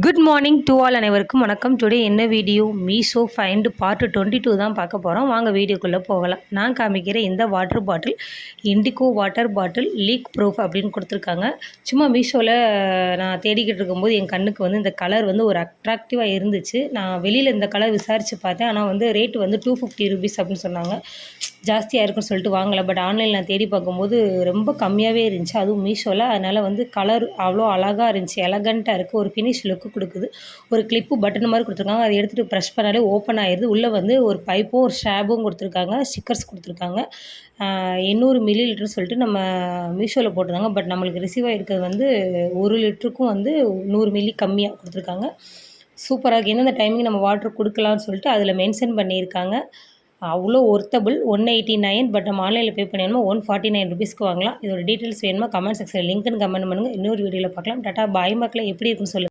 Good morning to all அனைவருக்கும் வணக்கம். Today என்ன வீடியோ மீஷோ ஃபைண்ட் பார்ட் 22 தான் பார்க்க போகிறோம். வாங்க வீடியோக்குள்ளே போகலாம். நான் காமிக்கிற இந்த water bottle indigo water bottle league proof அப்படின்னு கொடுத்துருக்காங்க. சும்மா மீஷோவில் நான் தேடிக்கிட்டு இருக்கும்போது என் கண்ணுக்கு வந்து இந்த கலர் வந்து ஒரு அட்ராக்டிவாக இருந்துச்சு. நான் வெளியில் இந்த கலர் விசாரித்து பார்த்தேன். ஆனால் வந்து ரேட்டு வந்து 250 ருபீஸ் அப்படின்னு சொன்னாங்க. ஜாஸ்தியாக இருக்குன்னு சொல்லிட்டு வாங்கலை. பட் ஆன்லைனில் நான் தேடி பார்க்கும்போது ரொம்ப கம்மியாகவே இருந்துச்சு, அதுவும் மீஷோவில். அதனால் வந்து கலர் அவ்வளோ அழகாக இருந்துச்சு, எலகண்ட்டாக இருக்குது, ஒரு ஃபினிஷ் லுக்கு கொடுக்குது. ஒரு கிளிப்பு பட்டன் மாதிரி கொடுத்துருக்காங்க, அதை எடுத்துகிட்டு ப்ரெஷ் பண்ணாலே ஓப்பன் ஆயிடுது. உள்ளே வந்து ஒரு பைப்பும் ஒரு ஷேபும் கொடுத்துருக்காங்க, ஸ்டிக்கர்ஸ் கொடுத்துருக்காங்க. 800 மில்லி லிட்டர்னு சொல்லிட்டு நம்ம மீஷோவில் போட்டிருந்தாங்க. பட் நம்மளுக்கு ரிசீவ் ஆகிருக்கிறது வந்து 1 லிட்டருக்கும் வந்து 100 மில்லி கம்மியாக கொடுத்துருக்காங்க. சூப்பராக இருக்குது. எந்தெந்த டைமிங் நம்ம வாட்டர் கொடுக்கலான்னு சொல்லிட்டு அதில் மென்ஷன் பண்ணியிருக்காங்க. அவ்வளோ ஒர்த்தபிள். 189. பட் நம்ம ஆன்லைனில் பே பண்ணிடணுமா 149 ருபீஸ்க்கு வாங்கலாம். இதோட டீட்டெயில்ஸ் வேணுமா கமெண்ட் செக்ஷனில் லிங்க்னு கமெண்ட் பண்ணுங்கள். இன்னொரு வீடியோவில் பார்க்கலாம். டாட்டா பாய் மக்களே. எப்படி இருக்குன்னு சொல்லுங்கள்.